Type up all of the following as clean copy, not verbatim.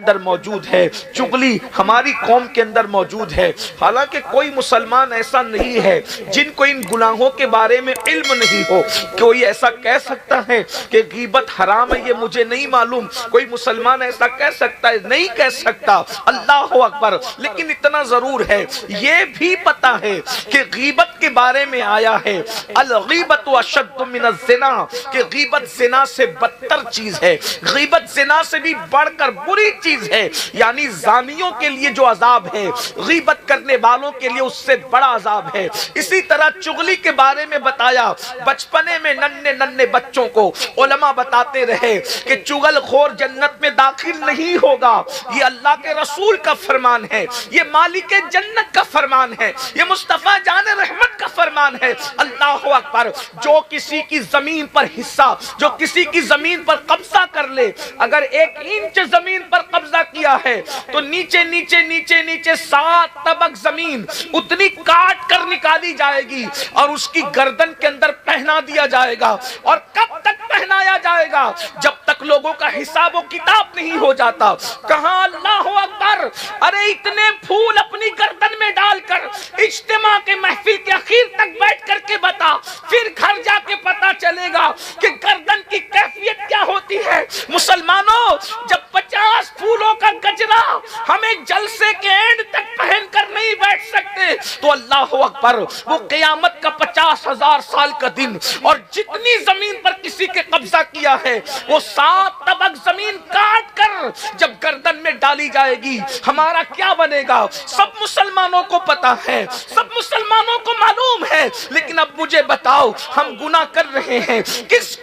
اندر موجود ہے، چغلی ہماری قوم کے اندر موجود ہے۔ حالانکہ کوئی مسلمان ایسا نہیں ہے جن کو ان گناہوں کے بارے میں علم نہیں ہو۔ کوئی ایسا کہہ سکتا ہے کہ غیبت حرام ہے یہ مجھے نہیں معلوم؟ کوئی مسلمان ایسا کہہ سکتا ہے؟ نہیں کہہ سکتا۔ اللہ اکبر۔ لیکن اتنا ضرور ہے، یہ بھی پتا ہے کہ غیبت کے بارے میں آیا ہے الغیبت اشد من الزنا، کہ غیبت زنا سے بدتر چیز ہے، غیبت زنا سے بھی بڑھ کر بری چیز ہے۔ یعنی زانیوں کے لیے جو عذاب ہے، غیبت کرنے والوں کے لیے اس سے بڑا عذاب ہے۔ اسی طرح چغلی کے بارے میں بتایا، بچپنے میں ننھے ننھے بچوں کو علماء بتاتے رہے کہ چغل خور جنت میں داخل نہیں ہوگا۔ یہ اللہ کے رسول کا فرمان ہے، یہ مالک جنت کا فرمان ہے، یہ مصطفیٰ جان رحمت کا فرمان ہے۔ اللہ اکبر۔ جو کسی کی زمین پر حصہ، جو کسی کی زمین پر قبضہ کر لے، اگر 1 انچ زمین پر قبضہ کیا ہے تو نیچے نیچے نیچے نیچے 7 طبق زمین اتنی کاٹ کر نکالی جائے گی اور اس کی گردن کے اندر پہنا دیا جائے گا۔ اور کب تک پہنایا جائے گا؟ جب تک لوگوں کا حساب و کتاب نہیں ہو جاتا۔ کہاں اللہ اکبر۔ ارے اتنے پھول اپنی گردن میں ڈال کر اجتماع کے محفل کے اخیر تک بیٹھ کر کے بتا، پھر گھر جا کے پتا چلے گا کہ گردن کی کیفیت کیا ہوتی ہے۔ مسلمانوں، جب 50 پھولوں کا گجرا ہمیں جلسے کے اینڈ تک پہن کر نہیں بیٹھ سکتے تو اللہ اکبر، وہ قیامت کا 50,000 سال کا دن، اور جتنی زمین پر کسی کے قبضہ کیا ہے وہ 7 طبق زمین کاٹ کر جب گردن میں ڈالی جائے گی، ہمارا کیا بنے گا؟ سب مسلمانوں کو پتا ہے، سب مسلمانوں کو معلوم ہے۔ لیکن اب مجھے بتاؤ، ہم گناہ کر رہے ہیں، کس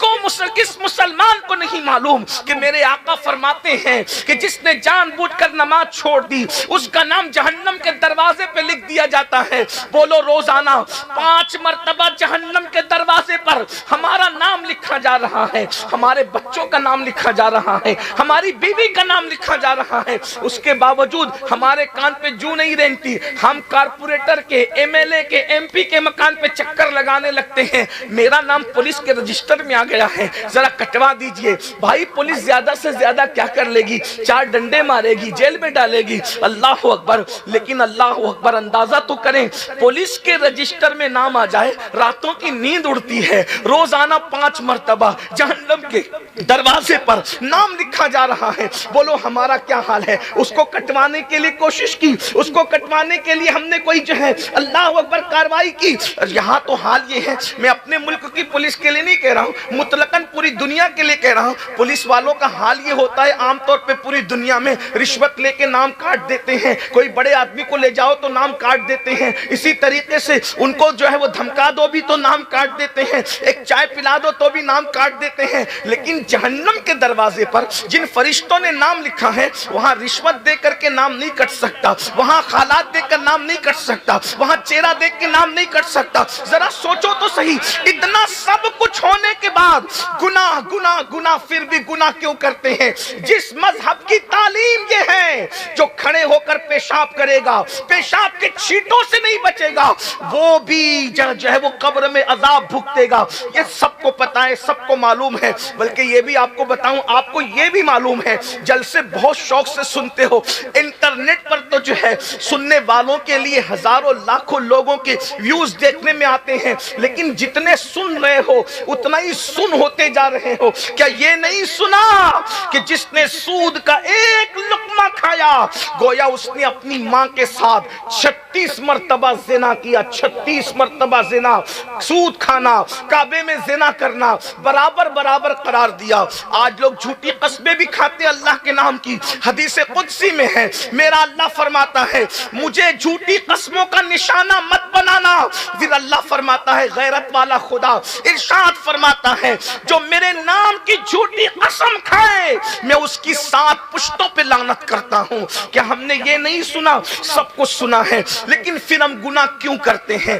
مسلمان کو نہیں معلوم کہ میرے آقا فرماتے ہیں کہ جس نے جان بوجھ کر نماز چھوڑ دی اس کا نام جہنم کے دروازے پہ لکھ دیا جاتا ہے۔ بولو، روزانہ 5 مرتبہ جہنم کے دروازے پر ہمارا نام لکھا جا رہا ہے، ہمارے بچوں کا نام لکھا جا رہا ہے، ہماری بیوی کا نام لکھا جا رہا ہے۔ اس کے باوجود ہمارے کان پہ جو نہیں رینگتی، ہم کارپوریٹر کے، ایم ایل اے کے، ایم پی کے مکان پہ چکر لگانے لگتے ہیں۔ میرا نام پولیس کے رجسٹر میں آ گیا ہے، ذرا کٹوا دیجئے۔ بھائی پولیس زیادہ سے زیادہ کیا کر لے گی؟ 4 ڈنڈے مارے گی، جیل میں ڈالے گی۔ اللہ اکبر۔ لیکن اللہ اکبر، اندازہ تو کریں، پولیس کے رجسٹر میں نام آ جائے، راتوں کی نیند اڑتی ہے، روزانہ 5 مرتبہ جہنم کے دروازے پر نام لکھا جا رہا ہے۔ بولو ہمارا کیا حال ہے؟ اس کو کٹوانے کے لیے کوشش کی، اس کو کٹوانے کے لیے ہم نے کوئی جو ہے اللہ اکبر کاروائی کی۔ یہاں تو حال یہ ہے، میں اپنے ملک کی پولیس کے لیے نہیں کہہ رہا ہوں، مطلقاً پوری دنیا کے لیے کہہ رہا ہوں، پولیس والوں کا حال یہ ہوتا ہے عام طور پہ پوری دنیا میں رشوت لے کے نام کاٹ دیتے ہیں۔ کوئی بڑے آدمی کو لے جاؤ تو نام کاٹ دیتے ہیں، اسی طریقے سے ان کو جو ہے وہ دھمکا دو بھی تو نام کاٹ دیتے ہیں، ایک چائے پلا دو تو بھی نام کاٹ دیتے ہیں۔ لیکن جہنم کے دروازے پر جن فرشتوں نے نام لکھا ہے، وہاں رشوت دے کر کے نام نہیں کٹ سکتا، وہاں خالات دے کر نام نہیں کٹ سکتا، وہاں چہرہ دیکھ کے نام نہیں کٹ سکتا۔ ذرا سوچو تو صحیح، اتنا سب کچھ ہونے کے بعد گناہ گناہ گناہ، پھر بھی گناہ کیوں کرتے ہیں؟ جس مذہب کی تعلیم یہ ہے جو کھڑے ہو کر پیشاب کرے گا، پیشاب کے چھینٹوں سے نہیں بچے گا، وہ بھی جو ہے وہ قبر میں عذاب بھگتے گا۔ یہ سب کو پتا ہے، سب کو معلوم ہے۔ بلکہ یہ بھی آپ کو بتاؤں، آپ کو یہ بھی معلوم ہے، جلسے بہت شوق سے سنتے ہو، انٹرنیٹ پر تو جو ہے سننے والوں کے لیے ہزاروں لاکھوں لوگوں کے ویوز دیکھنے میں آتے ہیں، لیکن جتنے سن رہے ہو اتنا ہی سن ہوتے جا رہے ہو۔ کیا یہ نہیں سنا کہ جس نے سود کا 1 لقمہ کھایا گویا اس نے اپنی ماں کے ساتھ 36 مرتبہ زنا کیا، 36 مرتبہ زنا، سود کھانا، کعبے میں زنا کرنا برابر برابر قرار دیا۔ آج لوگ جھوٹی قسمیں بھی کھاتے اللہ کے نام کی، حدیث قدسی میں ہے، میرا اللہ فرماتا ہے مجھے جھوٹی قسموں کا نشانہ مت بنانا۔ پھر اللہ فرماتا ہے غیرت والا خدا ارشاد فرماتا ہے جو میرے نام کی جھوٹی قسم کھائے میں اس کی 7 پشتوں پہ لعنت کرتا ہوں۔ کیا ہم نے یہ نہیں سنا؟ سب کچھ سنا ہے، لیکن پھر ہم گناہ کیوں کرتے ہیں؟